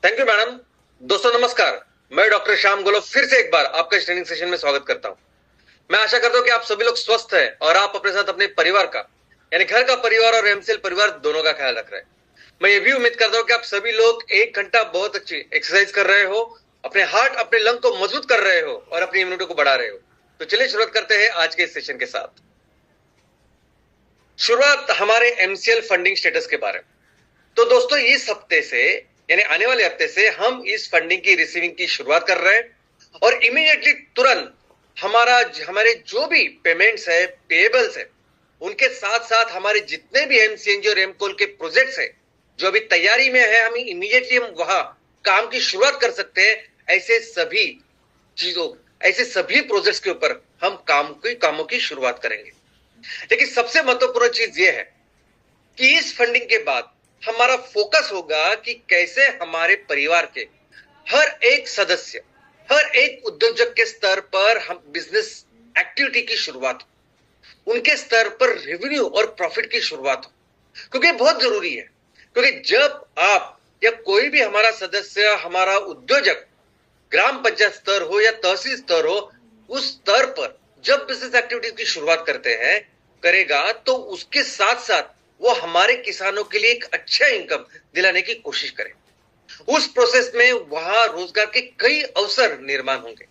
Thank you madam. दोस्तों नमस्कार। मैं डॉक्टर श्याम गोलो फिर से एक बार आपका इस ट्रेनिंग सेशन में स्वागत करता हूं। मैं आशा करता हूं कि आप सभी लोग स्वस्थ हैं और आप अपने साथ अपने परिवार का यानी घर का परिवार और एमसीएल परिवार दोनों का ख्याल रख रहे हैं। मैं ये भी उम्मीद करता हूं कि आप सभी लोग 1 घंटा बहुत अच्छी एक्सरसाइज कर रहे हो, अपने हार्ट अपने लंग को मजबूत कर रहे हो और अपनी इम्यूनिटी को बढ़ा रहे हो। तो चलिए शुरुआत करते हैं आज के इस सेशन के साथ। शुरुआत हमारे एमसीएल फंडिंग स्टेटस के बारे में। तो दोस्तों इस हफ्ते से यानी आने वाले हफ्ते से हम इस फंडिंग की रिसीविंग की शुरुआत कर रहे हैं और इमीडिएटली तुरंत हमारे जो भी पेमेंट्स है, पेएबल्स है, उनके साथ साथ हमारे जितने भी एमसीएनजी और एमकोल के प्रोजेक्ट्स है जो अभी तैयारी में है, हम इमीडिएटली हम वहां काम की शुरुआत कर सकते हैं। ऐसे सभी प्रोजेक्ट्स के ऊपर हम कामों की शुरुआत करेंगे। लेकिन सबसे महत्वपूर्ण चीज यह है कि इस फंडिंग के बाद हमारा फोकस होगा कि कैसे हमारे परिवार के हर एक सदस्य, हर एक उद्योजक के स्तर पर हम बिजनेस एक्टिविटी की शुरुआत हो, उनके स्तर पर रेवेन्यू और प्रॉफिट की शुरुआत हो, क्योंकि बहुत जरूरी है। क्योंकि जब आप या कोई भी हमारा सदस्य, हमारा उद्योजक ग्राम पंचायत स्तर हो या तहसील स्तर हो, उस स्तर पर जब बिजनेस एक्टिविटीज की शुरुआत करेगा तो उसके साथ साथ वो हमारे किसानों के लिए एक अच्छा इनकम दिलाने की कोशिश करे। उस प्रोसेस में वहां रोजगार के कई अवसर निर्माण होंगे।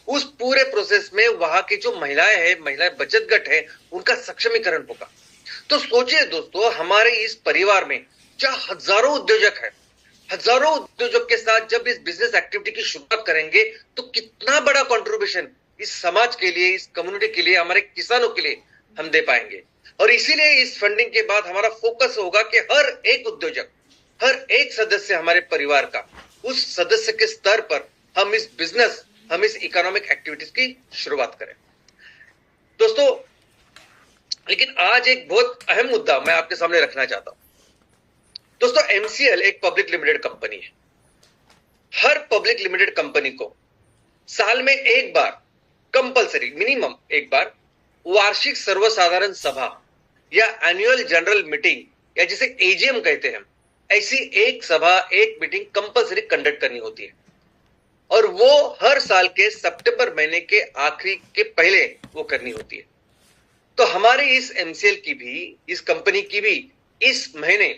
उस पूरे प्रोसेस में वहां की जो महिलाएं हैं, महिला बचत गट है, उनका सक्षमीकरण होगा। तो सोचिए दोस्तों, हमारे इस परिवार में जहां हजारों उद्योजक है, हजारों उद्योजक के साथ जब इस बिजनेस एक्टिविटी की शुरुआत करेंगे तो कितना बड़ा कंट्रीब्यूशन इस समाज के लिए, इस कम्युनिटी के लिए, हमारे किसानों के लिए हम दे पाएंगे। और इसीलिए इस फंडिंग के बाद हमारा फोकस होगा कि हर एक उद्योजक, हर एक सदस्य हमारे परिवार का, उस सदस्य के स्तर पर हम इस इकोनॉमिक एक्टिविटीज की शुरुआत करें। दोस्तों, लेकिन आज एक बहुत अहम मुद्दा मैं आपके सामने रखना चाहता हूं। दोस्तों, एमसीएल एक पब्लिक लिमिटेड कंपनी है। हर पब्लिक लिमिटेड कंपनी को साल में एक बार, कंपलसरी मिनिमम एक बार, वार्षिक सर्वसाधारण सभा या एनुअल जनरल मीटिंग या जिसे एजीएम कहते हैं, ऐसी एक सभा, एक मीटिंग कंपलसरी कंडक्ट करनी होती है। और वो हर साल के सितंबर महीने के आखिरी के पहले वो करनी होती है। तो हमारे इस एमसीएल की भी, इस कंपनी की भी इस महीने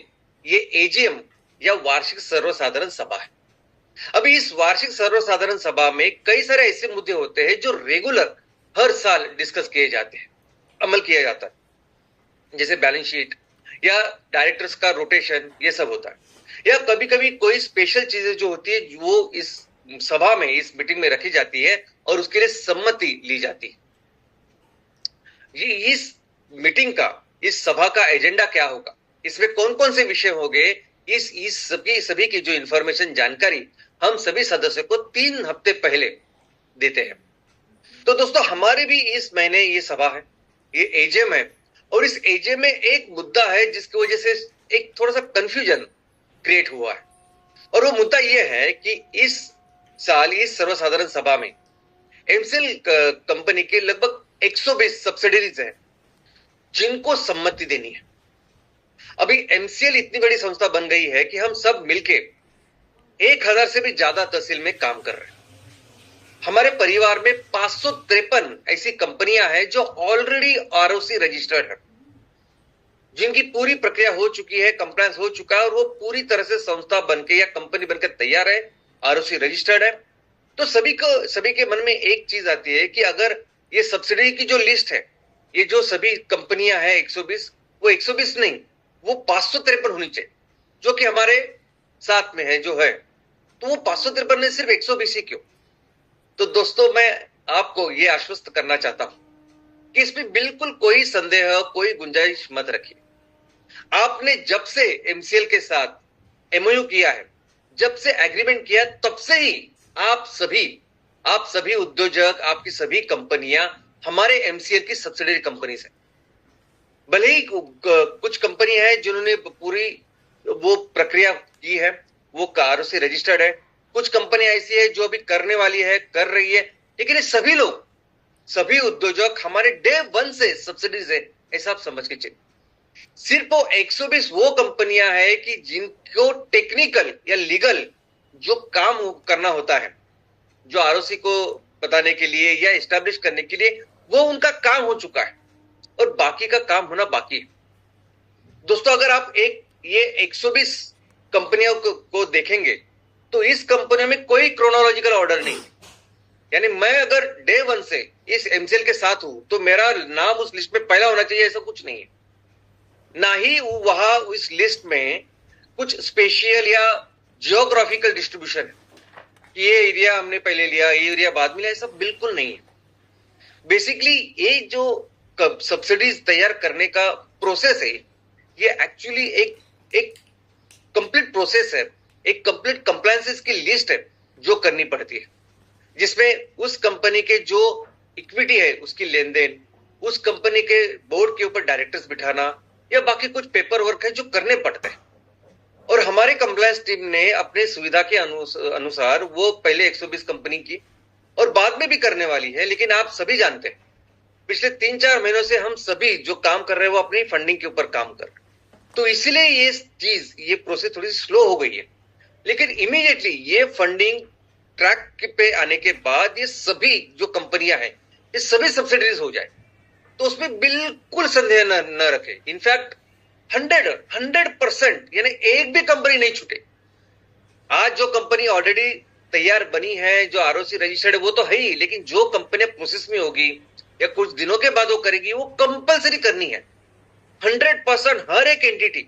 ये एजीएम या वार्षिक सर्वसाधारण सभा है। अभी इस वार्षिक सर्वसाधारण सभा में कई सारे ऐसे मुद्दे होते हैं जो रेगुलर हर साल डिस्कस किए जाते हैं, अमल किया जाता है, जैसे बैलेंस शीट या डायरेक्टर्स का रोटेशन, ये सब होता है। या कभी कभी कोई स्पेशल चीजें जो होती है वो इस सभा में, इस मीटिंग में रखी जाती है और उसके लिए सम्मति ली जाती है। ये इस मीटिंग का, इस सभा का एजेंडा क्या होगा, इसमें कौन कौन से विषय होंगे, इस सभी की जो इंफॉर्मेशन, जानकारी हम सभी सदस्यों को 3 हफ्ते पहले देते हैं। तो दोस्तों, हमारे भी इस महीने ये सभा है, ये एजीएम है। और इस एजीएम में एक मुद्दा है जिसकी वजह से एक थोड़ा सा कंफ्यूजन क्रिएट हुआ है। और वो मुद्दा ये है कि इस साल इस सर्वसाधारण सभा में एमसीएल कंपनी के लगभग 120 सब्सिडरीज हैं जिनको सम्मति देनी है। अभी एमसीएल इतनी बड़ी संस्था बन गई है कि हम सब मिलके 1000 से भी ज्यादा तहसील में काम कर रहे हैं। हमारे परिवार में 553 ऐसी कंपनियां हैं जो ऑलरेडी आरओसी रजिस्टर्ड है, जिनकी पूरी प्रक्रिया हो चुकी है, कंप्लायंस हो चुका है और वो पूरी तरह से संस्था बनके या कंपनी बनकर तैयार है, आरओसी रजिस्टर्ड है। तो सभी के मन में एक चीज आती है कि अगर ये सब्सिडी की जो लिस्ट है, ये जो सभी कंपनियां हैं 120, वो 120 नहीं, वो 553 होनी चाहिए, जो कि हमारे साथ में है, जो है। तो वो 553 ने सिर्फ 120 ही क्यों? तो दोस्तों, मैं आपको ये आश्वस्त करना चाहता हूं कि इसमें बिल्कुल कोई संदेह, कोई गुंजाइश मत रखिए। आपने जब से एमसीएल के साथ एमओयू किया है, जब से एग्रीमेंट किया, तब से ही आप सभी उद्योजक, आपकी सभी कंपनियां हमारे एमसीएल की सब्सिडरी कंपनीज हैं। भले ही कुछ कंपनी है जिन्होंने पूरी वो प्रक्रिया की है, वो कार से रजिस्टर्ड है, कुछ कंपनियां ऐसी है जो अभी करने वाली है, कर रही है, लेकिन ये सभी लोग, सभी उद्योजक हमारे डे 1 से सब्सिडीज है, ऐसा आप समझ के चलिए। सिर्फ वो 120 वो कंपनियां हैं कि जिनको टेक्निकल या लीगल जो काम करना होता है, जो आरओसी को बताने के लिए या एस्टैब्लिश करने के लिए, वो उनका काम हो चुका है और बाकी का काम होना बाकी है। दोस्तों, अगर आप ये 120 कंपनियों को देखेंगे तो इस कंपनियों में कोई क्रोनोलॉजिकल ऑर्डर नहीं है। यानी मैं अगर डे वन से इस एमसीएल के साथ हूं तो मेरा नाम उस लिस्ट में पहला होना चाहिए, ऐसा कुछ नहीं है। ना ही वहां उस लिस्ट में कुछ स्पेशल या जियोग्राफिकल डिस्ट्रीब्यूशन है, ये एरिया हमने पहले लिया, ये एरिया बाद में लिया, ऐसा बिल्कुल नहीं है। बेसिकली ये जो सब्सिडीज तैयार करने का प्रोसेस है, ये एक्चुअली एक कंप्लीट प्रोसेस है, एक कंप्लीट कंप्लायंसेस की लिस्ट है जो करनी पड़ती है, जिसमें उस कंपनी के जो इक्विटी है उसकी लेन देन, उस कंपनी के बोर्ड के ऊपर डायरेक्टर्स बिठाना या बाकी कुछ पेपर वर्क है जो करने पड़ते हैं। और हमारे कंप्लायंस टीम ने अपने सुविधा के अनुसार वो पहले 120 कंपनी की और बाद में भी करने वाली है, लेकिन आप सभी जानते हैं पिछले 3-4 महीनों से हम सभी जो काम कर रहे हैं वो अपनी फंडिंग के ऊपर काम कर रहे हैं, तो इसीलिए ये प्रोसेस थोड़ी सी स्लो हो गई है। लेकिन इमीडिएटली ये फंडिंग ट्रैक पे आने के बाद ये सभी जो कंपनियां हैं ये सभी सब्सिडीज हो जाए तो उसमें बिल्कुल संदेह न रखे। इनफैक्ट 100% यानी एक भी कंपनी नहीं छूटे। आज जो कंपनी ऑलरेडी तैयार बनी है, जो आरओसी रजिस्टर्ड है, वो तो है ही, लेकिन जो कंपनी प्रोसेस में होगी या कुछ दिनों के बाद वो करेगी, वो कंपलसरी करनी है। 100% हर एक एंटिटी,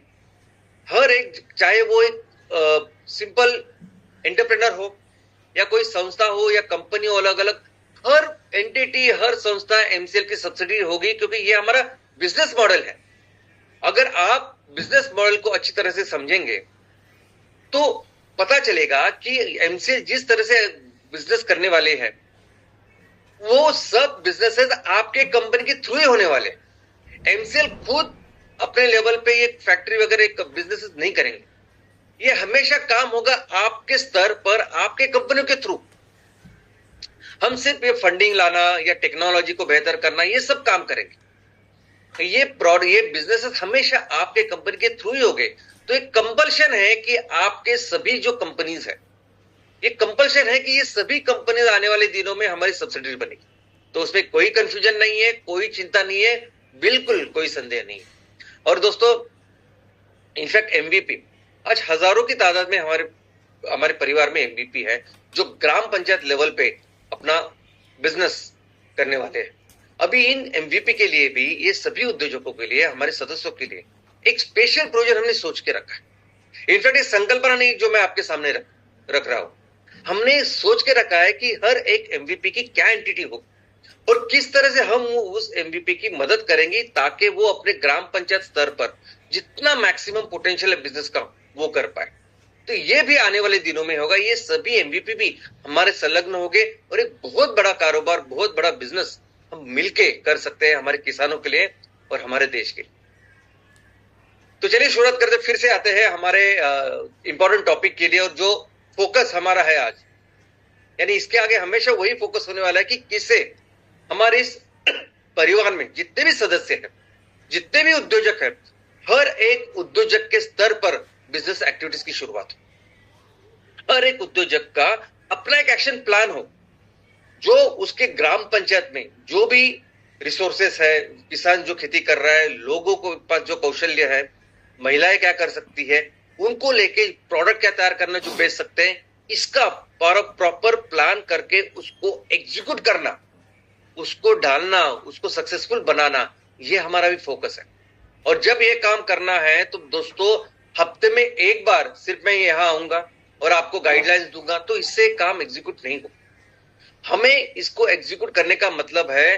हर एक, चाहे वो एक सिंपल एंटरप्रेन्योर हो या कोई संस्था हो या कंपनी हो, अलग अलग हर एंटिटी, हर संस्था एमसीएल की सब्सिडी होगी, क्योंकि ये हमारा बिजनेस मॉडल है। अगर आप बिजनेस मॉडल को अच्छी तरह से समझेंगे तो पता चलेगा कि एमसीएल जिस तरह से बिजनेस करने वाले हैं वो सब बिजनेसेस आपके कंपनी के थ्रू ही होने वाले। एमसीएल खुद अपने लेवल पे ये फैक्ट्री वगैरह बिजनेसेस नहीं करेंगे, ये हमेशा काम होगा आपके स्तर पर, आपके कंपनियों के थ्रू। हम सिर्फ ये फंडिंग लाना या टेक्नोलॉजी को बेहतर करना ये सब काम करेंगे, ये बिजनेसेस हमेशा आपके कंपनी के थ्रू ही होंगे। तो एक कंपल्शन है कि आपके सभी जो कंपनीज है, ये कंपल्शन है कि ये सभी कंपनीज आने वाले दिनों में हमारी सब्सिडी बनेगी। तो उसमें कोई कंफ्यूजन नहीं है, कोई चिंता नहीं है, बिल्कुल कोई संदेह नहीं है। और दोस्तों, इनफैक्ट एमवीपी आज हजारों की तादाद में हमारे परिवार में एमवीपी है जो ग्राम पंचायत लेवल पे अपना बिजनेस करने वाले हैं। अभी इन एमवीपी के लिए भी, ये सभी उद्योजकों के लिए, हमारे सदस्यों के लिए एक स्पेशल प्रोजेक्ट हमने सोच के रखा है। इनफैक्ट ये संकल्पना नहीं जो मैं आपके सामने रख रहा हूं, हमने सोच के रखा है कि हर एक एमवीपी की क्या एंटिटी हो और किस तरह से हम उस एमवीपी की मदद करेंगे ताकि वो अपने ग्राम पंचायत स्तर पर जितना मैक्सिमम पोटेंशियल है बिजनेस का वो कर पाए। तो ये भी आने वाले दिनों में होगा, ये सभी एमवीपी भी हमारे संलग्न होंगे और एक बहुत बड़ा कारोबार, बहुत बड़ा बिजनेस हम मिलके कर सकते हैं हमारे किसानों के लिए और हमारे देश के लिए। तो चलिए शुरुआत करते, फिर से आते हैं हमारे इंपॉर्टेंट टॉपिक के लिए। और जो फोकस हमारा है आज, यानी इसके आगे हमेशा वही फोकस होने वाला है कि किससे हमारे इस परिवार में जितने भी सदस्य हैं, जितने भी उद्योजक हैं, हर एक उद्योजक के स्तर पर बिजनेस एक्टिविटीज की शुरुआत हो। हर एक उद्योजक का अपना एक एक्शन प्लान हो जो उसके ग्राम पंचायत में जो भी रिसोर्सेस है, किसान जो खेती कर रहा है, लोगों को पास जो कौशल्य है, महिलाएं क्या कर सकती है, उनको लेके प्रोडक्ट क्या तैयार करना जो बेच सकते हैं, इसका प्रॉपर प्लान करके उसको एग्जीक्यूट करना, उसको डालना, उसको सक्सेसफुल बनाना, ये हमारा भी फोकस है। और जब ये काम करना है तो दोस्तों, हफ्ते में एक बार सिर्फ मैं यहां आऊंगा और आपको गाइडलाइंस दूंगा तो इससे काम एग्जीक्यूट नहीं हो। हमें इसको एग्जीक्यूट करने का मतलब है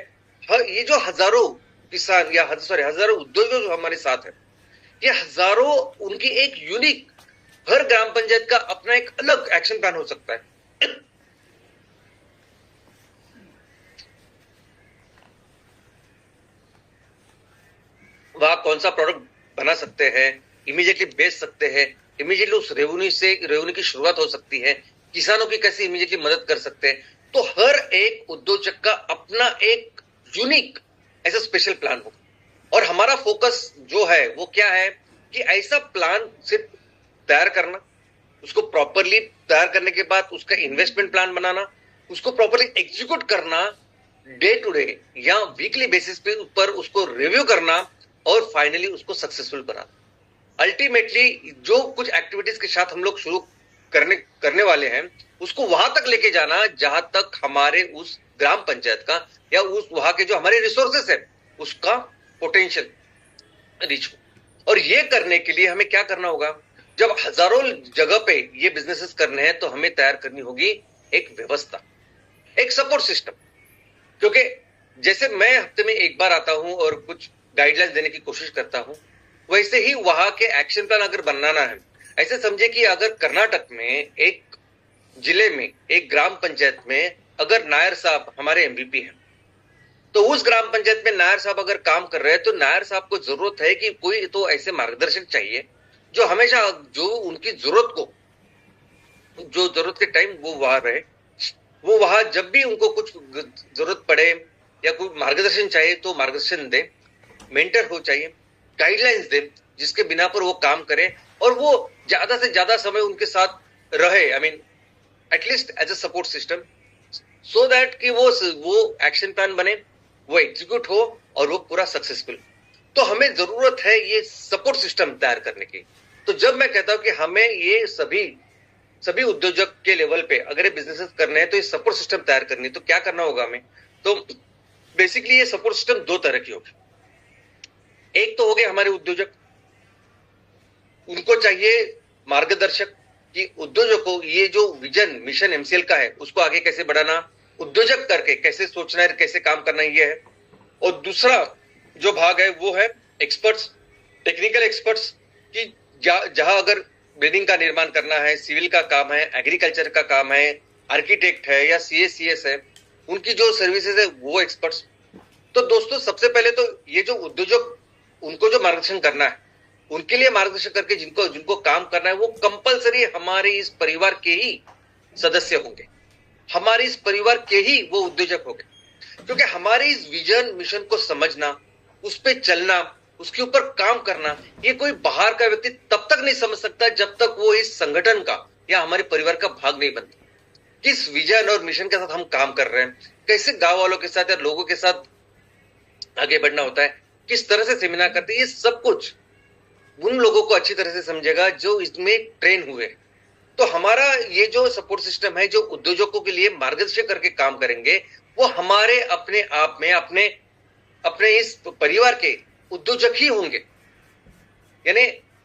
ये जो हजारों किसान या हजारों उद्योग जो हमारे साथ है, ये हजारों, उनकी एक यूनिक, हर ग्राम पंचायत का अपना एक अलग एक्शन प्लान हो सकता है। वहां कौन सा प्रोडक्ट बना सकते हैं, इमीडिएटली बेच सकते हैं, इमीडिएटली उस रेवेन्यू की शुरुआत हो सकती है, किसानों की कैसे इमीडिएटली मदद कर सकते हैं। तो हर एक उद्योजक का अपना एक यूनिक ऐसा स्पेशल प्लान हो। और हमारा फोकस जो है वो क्या है कि ऐसा प्लान सिर्फ तैयार करना, उसको प्रॉपरली तैयार करने के बाद उसका इन्वेस्टमेंट प्लान बनाना, उसको प्रॉपरली एग्जीक्यूट करना, डे टू डे या वीकली बेसिस पे ऊपर उसको रिव्यू करना और फाइनली उसको सक्सेसफुल बनाना। अल्टीमेटली जो कुछ एक्टिविटीज के साथ हम लोग शुरू करने वाले हैं उसको वहां तक लेके जाना जहां तक हमारे उस ग्राम पंचायत का या उस वहां के जो हमारे रिसोर्सेस है उसका पोटेंशियल रीच हो। और ये करने के लिए हमें क्या करना होगा, जब हजारों जगह पे ये बिजनेसेस करने हैं तो हमें तैयार करनी होगी एक व्यवस्था, एक सपोर्ट सिस्टम। क्योंकि जैसे मैं हफ्ते में एक बार आता हूं और कुछ गाइडलाइंस देने की कोशिश करता हूं, वैसे ही वहां के एक्शन प्लान अगर बनाना है, ऐसे समझे कि अगर कर्नाटक में एक जिले में एक ग्राम पंचायत में अगर नायर साहब हमारे एमवीपी हैं, तो उस ग्राम पंचायत में नायर साहब अगर काम कर रहे हैं तो नायर साहब को जरूरत है कि कोई तो ऐसे मार्गदर्शक चाहिए जो हमेशा जो उनकी जरूरत को, जो जरूरत के टाइम वो वहां रहे, वो वहां जब भी उनको कुछ जरूरत पड़े या कोई मार्गदर्शन चाहिए तो मार्गदर्शन दे, मेंटर हो चाहिए, गाइडलाइंस दे जिसके बिना पर वो काम करे और वो ज्यादा से ज्यादा समय उनके साथ रहे, I mean at least as a support system, so that कि वो एक्शन प्लान बने, वो एग्जीक्यूट हो और वो पूरा सक्सेसफुल। तो हमें जरूरत है ये सपोर्ट सिस्टम तैयार करने की। तो जब मैं कहता हूं कि हमें ये सभी उद्योजक के लेवल पे अगर ये बिजनेसेस करने हैं तो ये सपोर्ट सिस्टम तैयार करनी है, तो क्या करना होगा हमें, तो बेसिकली ये सपोर्ट सिस्टम दो तरह की होगी। एक तो हो गए हमारे उद्योजक, उनको चाहिए मार्गदर्शक कि उद्योजक को ये जो विजन मिशन एमसीएल का है उसको आगे कैसे बढ़ाना, उद्योजक करके कैसे सोचना है, कैसे काम करना ये है। और दूसरा जो भाग है वो है एक्सपर्ट्स, टेक्निकल एक्सपर्ट्स, कि जहां अगर बिल्डिंग का निर्माण करना है, सिविल का काम है, एग्रीकल्चर का काम है, आर्किटेक्ट है या सीएस है, उनकी जो सर्विसेज है वो एक्सपर्ट्स। तो दोस्तों सबसे पहले तो ये जो उद्योजक, उनको जो मार्गदर्शन करना है, उनके लिए मार्गदर्शन करके जिनको काम करना है वो कंपलसरी हमारे इस परिवार के ही सदस्य होंगे, हमारे इस परिवार के ही वो उद्योजक होंगे। क्योंकि हमारे इस विजन मिशन को समझना, उस पर चलना, उसके ऊपर काम करना, ये कोई बाहर का व्यक्ति तब तक नहीं समझ सकता जब तक वो इस संगठन का या हमारे परिवार का भाग नहीं बनता। किस विजन और मिशन के साथ हम काम कर रहे हैं, कैसे गांव वालों के साथ या लोगों के साथ आगे बढ़ना होता है, किस तरह से सेमिनार करते हैं, ये सब कुछ उन लोगों को अच्छी तरह से समझेगा जो इसमें ट्रेन हुए। तो हमारा ये जो सपोर्ट सिस्टम है, जो उद्योजकों के लिए मार्गदर्शन करके काम करेंगे, वो हमारे अपने आप में अपने इस परिवार के उद्योजक ही होंगे। यानी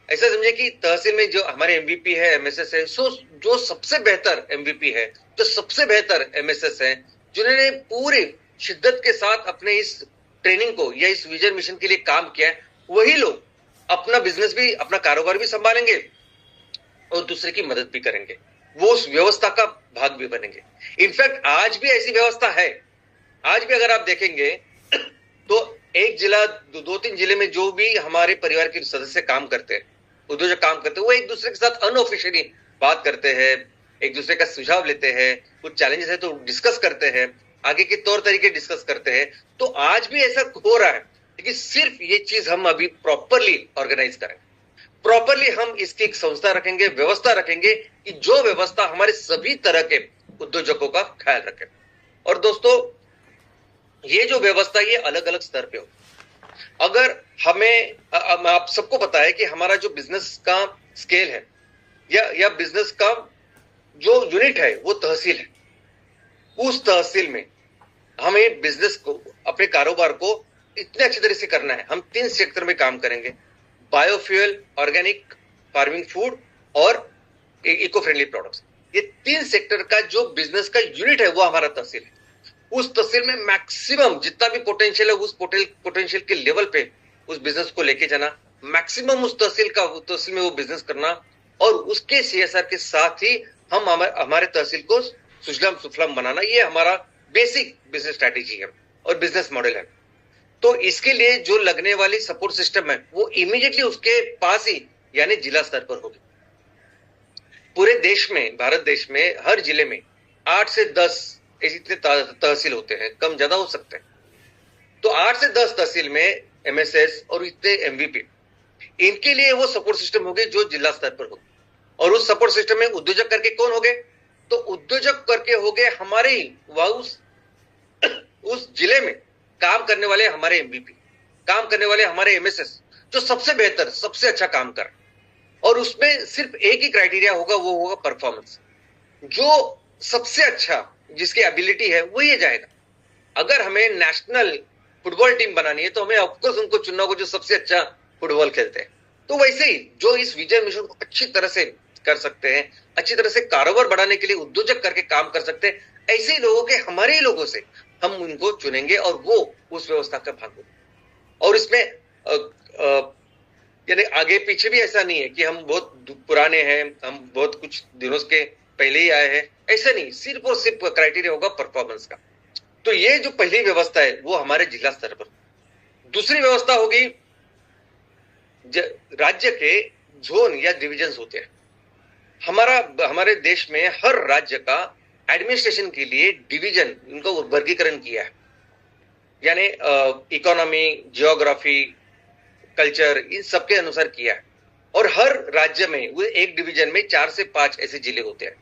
ऐसा समझे कि तहसील में जो हमारे एमवीपी है, एमएसएस है, जो सबसे बेहतर एमवीपी है, जो सबसे बेहतर एमएसएस है, जिन्होंने पूरी शिद्दत के साथ अपने इस ट्रेनिंग को या इस विजन मिशन के लिए काम किया है, वही लोग अपना बिजनेस भी, अपना कारोबार भी संभालेंगे और दूसरे की मदद भी करेंगे, वो उस व्यवस्था का भाग भी बनेंगे। इनफैक्ट आज भी ऐसी व्यवस्था है। आज भी अगर आप देखेंगे तो एक जिला, दो तीन जिले में जो भी हमारे परिवार के सदस्य काम करते हैं, उद्योजक काम करते हैं, वो एक दूसरे के साथ अनऑफिशियली बात करते हैं, एक दूसरे का सुझाव लेते हैं, कुछ चैलेंजेस है तो डिस्कस करते हैं, आगे के तौर तरीके डिस्कस करते हैं। तो आज भी ऐसा हो रहा है, लेकिन सिर्फ ये चीज हम अभी प्रॉपरली ऑर्गेनाइज करें, प्रॉपरली हम इसकी एक संस्था रखेंगे, व्यवस्था रखेंगे कि जो व्यवस्था हमारे सभी तरह के उद्योजकों का ख्याल रखे। और दोस्तों ये जो व्यवस्था ये अलग अलग स्तर पे हो। अगर हमें आप सबको पता है कि हमारा जो बिजनेस का स्केल है या बिजनेस का जो यूनिट है वो तहसील है। उस तहसील में हमें बिजनेस को, अपने कारोबार को इतने अच्छी तरह से करना है। हम 3 सेक्टर में काम करेंगे, बायोफ्यूल, ऑर्गेनिक फार्मिंग, फूड और इको फ्रेंडली प्रोडक्ट्स। ये 3 सेक्टर का जो बिजनेस का यूनिट है वो हमारा तहसील है। उस तहसील में मैक्सिमम जितना भी पोटेंशियल है उस पोटेंशियल के लेवल पे उस बिजनेस को लेके जाना, मैक्सिमम उस तहसील में वो बिजनेस करना और उसके सीएसआर के साथ ही हम हमारे तहसील को सुजलाम सुफलाम बनाना। ये हमारा बेसिक बिजनेस स्ट्रैटेजी है और बिजनेस मॉडल है। तो इसके लिए जो लगने वाली सपोर्ट सिस्टम है वो इमीडिएटली उसके पास ही यानी जिला स्तर पर होगी। पूरे देश में, भारत देश में हर जिले में 8 से 10 इतने तहसील होते हैं, कम ज्यादा हो सकते हैं। तो 8 से 10 तहसील में एमएसएस और इतने एमवीपी, इनके लिए वो सपोर्ट सिस्टम होगी जो जिला स्तर पर होगी। और उस सपोर्ट सिस्टम में उद्योजक करके कौन हो गए? तो उद्योजक करके हो गए हमारे ही उस जिले में काम करने वाले हमारे एमबीपी, काम करने वाले हमारे एमएसएस, जो सबसे बेहतर सबसे अच्छा काम कर, और उसमें सिर्फ एक ही क्राइटेरिया होगा, वो होगा परफॉर्मेंस। जो सबसे अच्छा जिसकी एबिलिटी है वो ये जाएगा। अगर हमें नेशनल फुटबॉल टीम बनानी है तो हमें ऑफकोर्स उनको चुनना होगा जो सबसे अच्छा फुटबॉल खेलते हैं। तो वैसे ही जो इस विजन मिशन को अच्छी तरह से कर सकते हैं, अच्छी तरह से कारोबार बढ़ाने के लिए उद्योजक करके काम कर सकते हैं, ऐसे ही लोगों के, हमारे ही लोगों से हम उनको चुनेंगे और वो उस व्यवस्था का भाग होंगे। और इसमें यानी आगे पीछे भी ऐसा नहीं है कि हम बहुत पुराने हैं, हम बहुत कुछ दिनों के पहले ही आए हैं, ऐसा नहीं, सिर्फ और सिर्फ क्राइटेरिया होगा परफॉर्मेंस का। तो ये जो पहली व्यवस्था है वो हमारे जिला स्तर पर। दूसरी व्यवस्था होगी, राज्य के जोन या डिविजन होते हैं। हमारे देश में हर राज्य का एडमिनिस्ट्रेशन के लिए डिवीजन, उनका वर्गीकरण किया है, यानी इकोनॉमी, जियोग्राफी, कल्चर, इन सबके अनुसार किया है। और हर राज्य में वो एक डिवीजन में 4 से 5 ऐसे जिले होते हैं।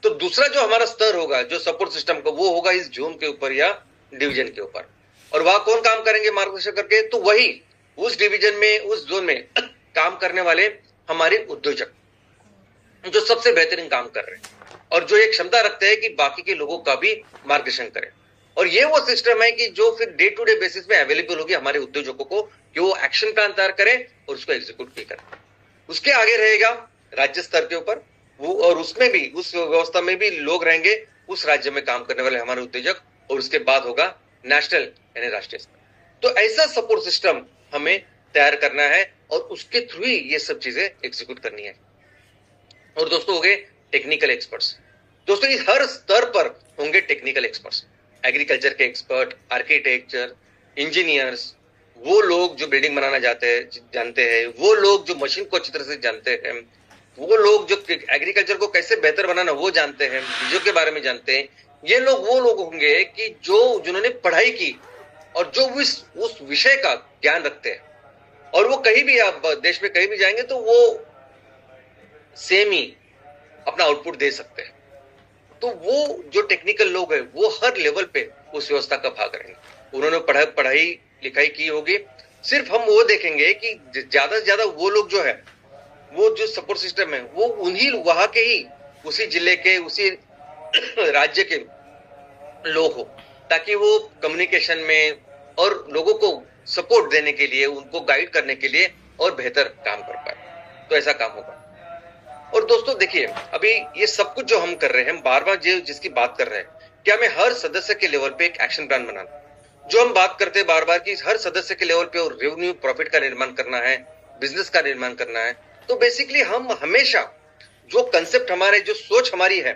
तो दूसरा जो हमारा स्तर होगा जो सपोर्ट सिस्टम का, वो होगा इस जोन के ऊपर या डिवीजन के ऊपर। और वहां कौन काम करेंगे मार्गदर्शन करके? तो वही उस डिवीजन में, उस जोन में काम करने वाले हमारे उद्योजक, जो सबसे बेहतरीन काम कर रहे हैं और जो एक क्षमता रखते हैं कि बाकी के लोगों का भी मार्गदर्शन करें। और ये वो सिस्टम है कि जो फिर डे टू डे बेसिस में अवेलेबल होगी हमारे उद्योजकों को, कि वो एक्शन प्लान तैयार करें और उसको एग्जीक्यूट भी करें। उसके आगे रहेगा राज्य स्तर के ऊपर वो, और उसमें भी, उस व्यवस्था में भी लोग रहेंगे उस राज्य में काम करने वाले हमारे उद्योजक, और उसके बाद होगा नेशनल यानी राष्ट्रीय स्तर। तो ऐसा सपोर्ट सिस्टम हमें तैयार करना है और उसके थ्रू ही ये सब चीजें एग्जीक्यूट करनी है। और दोस्तों हो गए टेक्निकल एक्सपर्ट्स। दोस्तों इस हर स्तर पर होंगे टेक्निकल एक्सपर्ट्स, एग्रीकल्चर के एक्सपर्ट, आर्किटेक्चर, इंजीनियर्स, वो लोग जो बिल्डिंग बनाना जानते हैं, वो लोग जो मशीन को अच्छी तरह से जानते हैं, वो लोग जो एग्रीकल्चर को कैसे बेहतर बनाना वो जानते हैं, बीजों के बारे में जानते हैं। ये लोग वो लोग होंगे कि जिन्होंने पढ़ाई की और जो उस विषय का ज्ञान रखते हैं, और वो कहीं भी, आप देश में कहीं भी जाएंगे तो वो सेम ही अपना आउटपुट दे सकते हैं। तो वो जो टेक्निकल लोग हैं वो हर लेवल पे उस व्यवस्था का भाग रहेंगे। उन्होंने पढ़ाई लिखाई की होगी। सिर्फ हम वो देखेंगे कि ज्यादा से ज्यादा वो लोग जो है, वो जो सपोर्ट सिस्टम है वो उन्हीं वहां के ही, उसी जिले के, उसी राज्य के लोग हो, ताकि वो कम्युनिकेशन में और लोगों को सपोर्ट देने के लिए, उनको गाइड करने के लिए और बेहतर काम कर पाए। तो ऐसा काम होगा। और दोस्तों देखिए, अभी ये सब कुछ जो हम कर रहे हैं, बार बार जिसकी बात कर रहे हैं, कि हमें हर सदस्य के लेवल पे एक एक्शन प्लान बनाना, जो हम बात करते हैं बार बार कि हर सदस्य के लेवल पे और रेवेन्यू प्रॉफिट का निर्माण करना है, बिजनेस का निर्माण करना है। तो बेसिकली हम हमेशा जो कंसेप्ट हमारे, जो सोच हमारी है,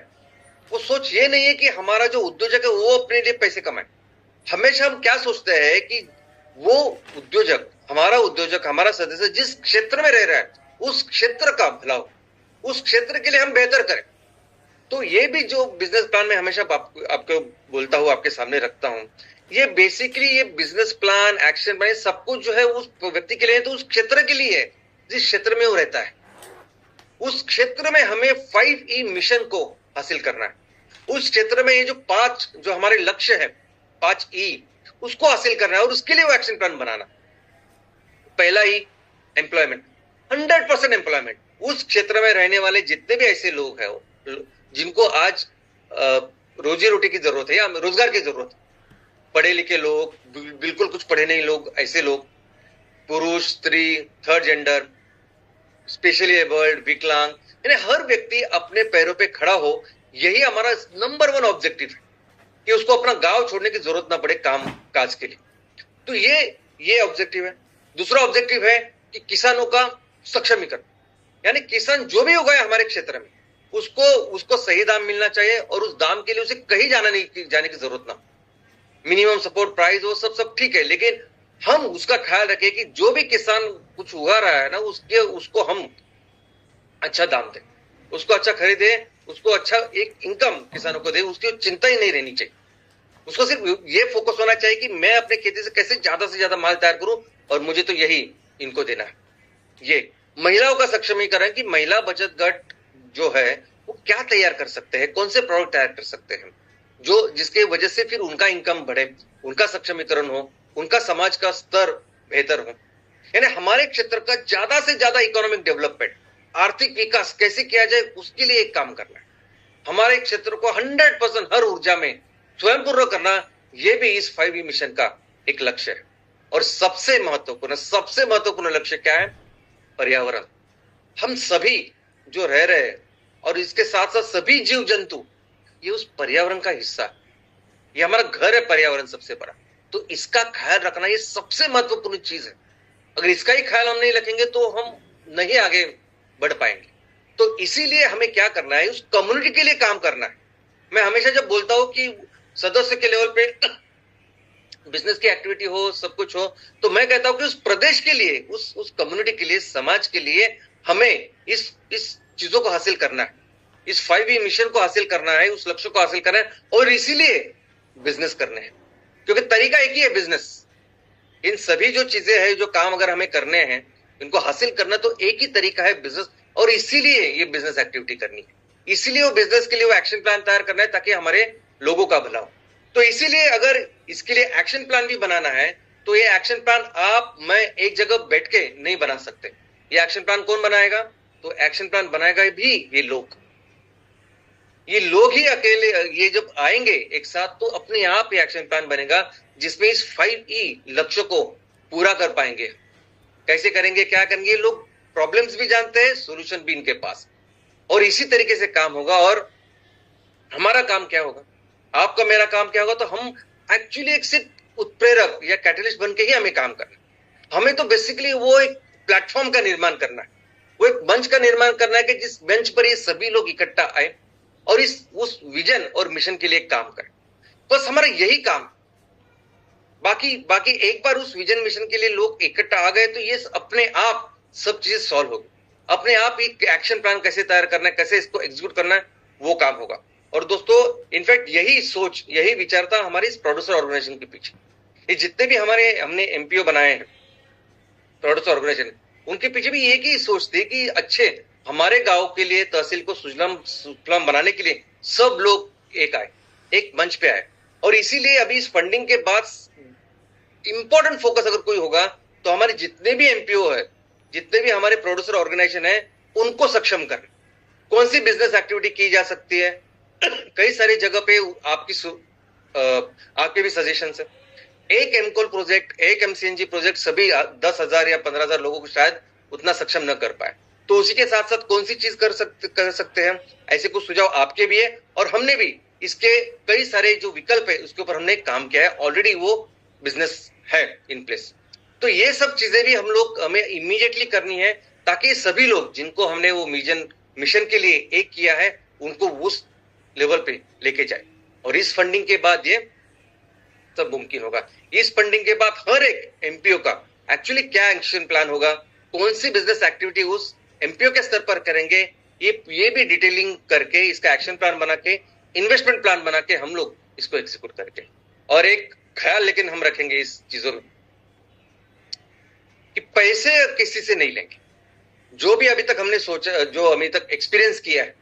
वो सोच ये नहीं है कि हमारा जो उद्योजक है वो अपने लिए पैसे कमाए। हमेशा हम क्या सोचते हैं कि वो उद्योजक, हमारा सदस्य जिस क्षेत्र में रह रहा है उस क्षेत्र का भला हो, उस क्षेत्र के लिए हम बेहतर करें। तो ये भी जो बिजनेस प्लान में हमेशा आपको बोलता हूं, आपके सामने रखता हूं, ये बेसिकली ये बिजनेस प्लान, एक्शन प्लान, सब कुछ जो है उस व्यक्ति के लिए, तो उस क्षेत्र के लिए है जिस क्षेत्र में वो रहता है। उस क्षेत्र में हमें 5E मिशन को हासिल करना है। उस क्षेत्र में ये जो 5 जो हमारे लक्ष्य है, 5E, उसको हासिल करना है और उसके लिए वो एक्शन प्लान बनाना। पहला ही एम्प्लॉयमेंट, 100% एम्प्लॉयमेंट। उस क्षेत्र में रहने वाले जितने भी ऐसे लोग हैं जिनको आज रोजी रोटी की जरूरत है या रोजगार की जरूरत है, पढ़े लिखे लोग, बिल्कुल कुछ पढ़े नहीं लोग, ऐसे लोग, पुरुष, स्त्री, थर्ड जेंडर, स्पेशली एबल्ड, विकलांग, यानी हर व्यक्ति अपने पैरों पे खड़ा हो, यही हमारा नंबर 1 ऑब्जेक्टिव है कि उसको अपना गांव छोड़ने की जरूरत ना पड़े काम काज के लिए। तो ये ऑब्जेक्टिव है। दूसरा ऑब्जेक्टिव है कि किसानों का सक्षमीकरण, यानी किसान जो भी उगाए हमारे क्षेत्र में उसको सही दाम मिलना चाहिए और उस दाम के लिए उसे कहीं जाने की जरूरत ना। मिनिमम सपोर्ट प्राइस वो सब ठीक है, लेकिन हम उसका ख्याल रखें कि जो भी किसान कुछ उगा रहा है ना, उसको हम अच्छा दाम दें, उसको अच्छा खरीदे, उसको अच्छा एक इनकम किसानों को दे। उसकी चिंता ही नहीं रहनी चाहिए। उसको सिर्फ ये फोकस होना चाहिए कि मैं अपने खेती से कैसे ज्यादा से ज्यादा माल तैयार करूं और मुझे तो यही इनको देना है। ये महिलाओं का सक्षमीकरण, कि महिला बचत गट जो है वो क्या तैयार कर सकते हैं, कौन से प्रोडक्ट तैयार कर सकते हैं जो जिसके वजह से फिर उनका इनकम बढ़े, उनका सक्षमीकरण हो, उनका समाज का स्तर बेहतर हो। यानी हमारे क्षेत्र का ज्यादा से ज्यादा इकोनॉमिक डेवलपमेंट, आर्थिक विकास कैसे किया जाए उसके लिए एक काम करना है। हमारे क्षेत्र को 100% हर ऊर्जा में स्वयं पूर्ण करना, यह भी इस 5E मिशन का एक लक्ष्य है। और सबसे महत्वपूर्ण लक्ष्य क्या है? पर्यावरण। हम सभी जो रह रहे हैं और इसके साथ साथ सभी जीव जंतु, ये उस पर्यावरण का हिस्सा है। ये हमारा घर है पर्यावरण सबसे बड़ा, तो इसका ख्याल रखना ये सबसे महत्वपूर्ण चीज है। अगर इसका ही ख्याल हम नहीं रखेंगे तो हम नहीं आगे बढ़ पाएंगे। तो इसीलिए हमें क्या करना है, उस कम्युनिटी के लिए काम करना है। मैं हमेशा जब बोलता हूं कि सदस्य के लेवल पे बिजनेस की एक्टिविटी हो, सब कुछ हो, तो मैं कहता हूं कि उस प्रदेश के लिए, उस कम्युनिटी के लिए, समाज के लिए हमें इस चीजों को हासिल करना है, इस 5E मिशन को हासिल करना है, उस लक्ष्य को हासिल करना है। और इसीलिए बिजनेस करने हैं, क्योंकि तरीका एक ही है बिजनेस। इन सभी जो चीजें हैं, जो काम अगर हमें करने हैं, इनको हासिल करना, तो एक ही तरीका है बिजनेस। और इसीलिए ये बिजनेस एक्टिविटी करनी है, इसीलिए वो बिजनेस के लिए वो एक्शन प्लान तैयार करना है ताकि हमारे लोगों का भला हो। तो इसीलिए अगर इसके लिए एक्शन प्लान भी बनाना है तो ये एक्शन प्लान आप मैं एक जगह बैठ के नहीं बना सकते। ये एक्शन प्लान कौन बनाएगा? तो एक्शन प्लान बनाएगा भी ये लोग ही अकेले। ये जब आएंगे एक साथ तो अपने आप ही एक्शन प्लान बनेगा जिसमें इस 5E लक्ष्य को पूरा कर पाएंगे। कैसे करेंगे, क्या करेंगे? लोग प्रॉब्लम्स भी जानते हैं, सॉल्यूशन भी इनके पास, और इसी तरीके से काम होगा। और हमारा काम क्या होगा, आपका मेरा काम क्या होगा? तो हम एक्चुअली एक सिर्फ उत्प्रेरक या कैटलिस्ट बन के ही हमें काम करना है। हमें तो बेसिकली वो एक प्लेटफॉर्म का निर्माण करना है, वो एक मंच का निर्माण करना है कि जिस मंच पर ये सभी लोग इकट्ठा आए और उस विजन और मिशन के लिए काम करें। बस हमारा यही काम। बाकी एक बार उस विजन मिशन के लिए लोग इकट्ठा आ गए तो ये अपने आप सब चीजें सॉल्व होगी। अपने आप ही एक्शन प्लान कैसे तैयार करना है, कैसे इसको एग्जीक्यूट करना है, वो काम होगा। और दोस्तों, इनफैक्ट यही सोच, यही विचारता हमारे इस प्रोड्यूसर ऑर्गेनाइजेशन के पीछे। ये जितने भी हमने एमपीओ बनाए हैं, प्रोड्यूसर ऑर्गेनाइजेशन, उनके पीछे भी एक ही सोच थी कि अच्छे हमारे गांव के लिए, तहसील को सुजलाम बनाने के लिए सब लोग एक आए, एक मंच पे आए। और इसीलिए अभी इस फंडिंग के बाद इंपॉर्टेंट फोकस अगर कोई होगा तो हमारे जितने भी एमपीओ है, जितने भी हमारे प्रोड्यूसर ऑर्गेनाइजेशन है, उनको सक्षम करना। कौन सी बिजनेस एक्टिविटी की जा सकती है? कई सारी जगह पे आपके भी सजेशन है। एक एमकोल प्रोजेक्ट, एक एमसीएनजी प्रोजेक्ट सभी 10,000 या 15,000 लोगों को शायद उतना सक्षम न कर पाए। तो उसी के साथ साथ कौन सी चीज कर सकते हैं, ऐसे कुछ सुझाव आपके भी है। और हमने भी इसके कई सारे जो विकल्प है उसके ऊपर हमने काम किया है, ऑलरेडी वो बिजनेस है इन प्लेस। तो ये सब चीजें भी हमें इमीडिएटली करनी है ताकि सभी लोग जिनको हमने वो मिशन के लिए एक किया है उनको उस लेवल पे लेके जाए। और इस फंडिंग के बाद ये सब मुमकिन होगा। इस फंडिंग के बाद हर एक एमपीओ का एक्चुअली क्या एक्शन प्लान होगा, कौन सी बिजनेस एक्टिविटी उस एमपीओ के स्तर पर करेंगे, ये भी डिटेलिंग करके इसका एक्शन प्लान बना के, इन्वेस्टमेंट प्लान बना के हम लोग इसको एग्जीक्यूट करके। और एक ख्याल लेकिन हम रखेंगे इस चीजों में कि पैसे किसी से नहीं लेंगे। जो भी अभी तक हमने सोचा, जो अभी तक एक्सपीरियंस किया है,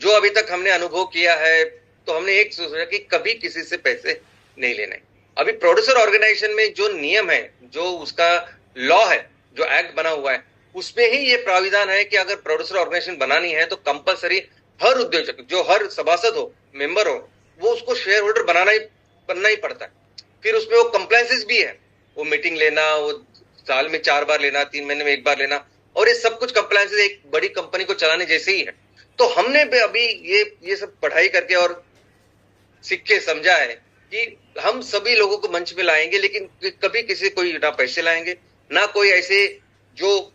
जो अभी तक हमने अनुभव किया है, तो हमने एक सोचा कि कभी किसी से पैसे नहीं लेने। अभी प्रोड्यूसर ऑर्गेनाइजेशन में जो नियम है, जो उसका लॉ है, जो एक्ट बना हुआ है, उसमें ही ये प्राविधान है कि अगर प्रोड्यूसर ऑर्गेनाइजेशन बनानी है तो कंपलसरी हर उद्योजक, जो हर सभासद हो, मेंबर हो, वो उसको शेयर होल्डर बनना ही पड़ता है। फिर उसमें वो कंप्लायंसेस भी है, वो मीटिंग लेना, वो साल में 4 बार लेना, 3 महीने में 1 बार लेना, और ये सब कुछ कंप्लायंसेस एक बड़ी कंपनी को चलाने जैसे ही है। तो हमने भी अभी ये सब पढ़ाई करके और सीख के समझा है कि हम सभी लोगों को मंच पे लाएंगे, लेकिन कभी किसी कोई ना पैसे लाएंगे, ना कोई ऐसे जो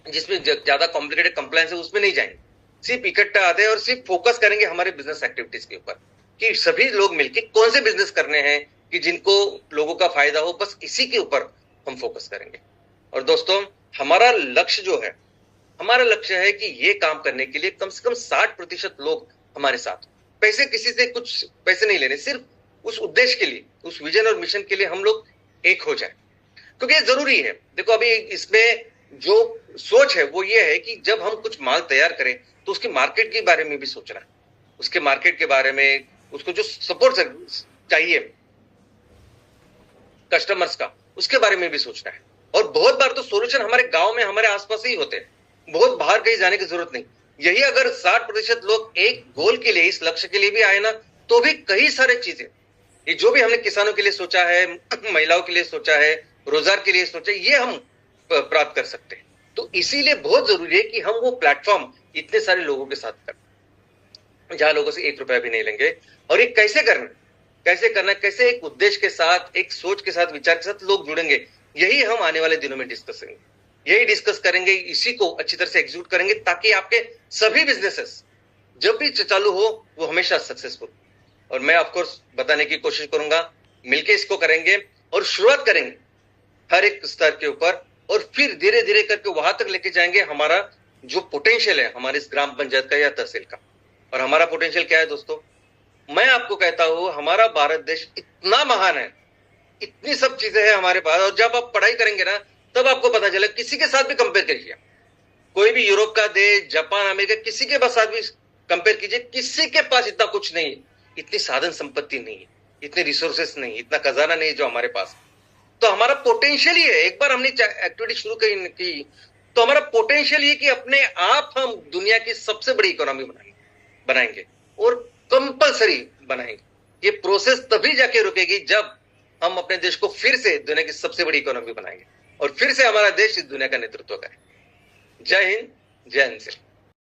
जिसमें ज्यादा कॉम्प्लिकेटेड कंप्लायंस है उसमें नहीं जाएंगे। सिर्फ इकट्ठा आते हैं और सिर्फ फोकस करेंगे हमारे बिजनेस एक्टिविटीज के ऊपर कि सभी लोग मिलकर कौन से बिजनेस करने हैं कि जिनको लोगों का फायदा हो, बस इसी के ऊपर हम फोकस करेंगे। और दोस्तों, हमारा लक्ष्य है कि ये काम करने के लिए कम से कम 60% लोग हमारे साथ। पैसे किसी से कुछ पैसे नहीं लेने, सिर्फ उस उद्देश्य के लिए, उस विजन और मिशन के लिए हम लोग एक हो जाए, क्योंकि ये जरूरी है। देखो, अभी इसमें जो सोच है वो ये है कि जब हम कुछ माल तैयार करें तो उसकी मार्केट के बारे में भी सोचना है, उसके मार्केट के बारे में, उसको जो सपोर्ट चाहिए कस्टमर्स का, उसके बारे में भी सोचना है। और बहुत बार तो सोल्यूशन हमारे गांव में, हमारे आसपास ही होते हैं, बहुत बाहर कहीं जाने की जरूरत नहीं। यही अगर 60% लोग एक गोल के लिए, इस लक्ष्य के लिए भी आए ना, तो भी कई सारे चीजें, ये जो भी हमने किसानों के लिए सोचा है, महिलाओं के लिए सोचा है, रोजगार के लिए सोचा है, ये हम प्राप्त कर सकते हैं। तो इसीलिए बहुत जरूरी है कि हम वो प्लेटफॉर्म इतने सारे लोगों के साथ करें, जहां लोगों से 1 रुपया भी नहीं लेंगे। और ये कैसे करना, कैसे एक उद्देश्य के साथ, एक सोच के साथ, विचार के साथ लोग जुड़ेंगे, यही हम आने वाले दिनों में डिस्कस करेंगे। यही डिस्कस करेंगे, इसी को अच्छी तरह से एग्जीक्यूट करेंगे, ताकि आपके सभी बिजनेसेस जब भी चालू हो वो हमेशा सक्सेसफुल। और मैं ऑफकोर्स बताने की कोशिश करूंगा, मिलके इसको करेंगे और शुरुआत करेंगे हर एक स्तर के ऊपर, और फिर धीरे धीरे करके वहां तक लेके जाएंगे हमारा जो पोटेंशियल है हमारे इस ग्राम पंचायत का या तहसील का। और हमारा पोटेंशियल क्या है दोस्तों, मैं आपको कहता हूं, हमारा भारत देश इतना महान है, इतनी सब चीजें हैं हमारे पास। और जब आप पढ़ाई करेंगे ना, तब आपको पता चले, किसी के साथ भी कंपेयर करिए, कोई भी यूरोप का देश, जापान, अमेरिका, किसी के साथ भी कंपेयर कीजिए, किसी के पास इतना कुछ नहीं है, इतनी साधन संपत्ति नहीं है, इतने रिसोर्सेस नहीं, इतना खजाना नहीं जो हमारे पास। तो हमारा पोटेंशियल ही है, एक बार हमने एक्टिविटी शुरू की तो हमारा पोटेंशियल ये कि अपने आप हम दुनिया की सबसे बड़ी इकोनॉमी बनाएंगे और कंपलसरी बनाएंगे। ये प्रोसेस तभी जाके रुकेगी जब हम अपने देश को फिर से दुनिया की सबसे बड़ी इकोनॉमी बनाएंगे और फिर से हमारा देश इस दुनिया का नेतृत्व करे। जय हिंद, जय हिंद।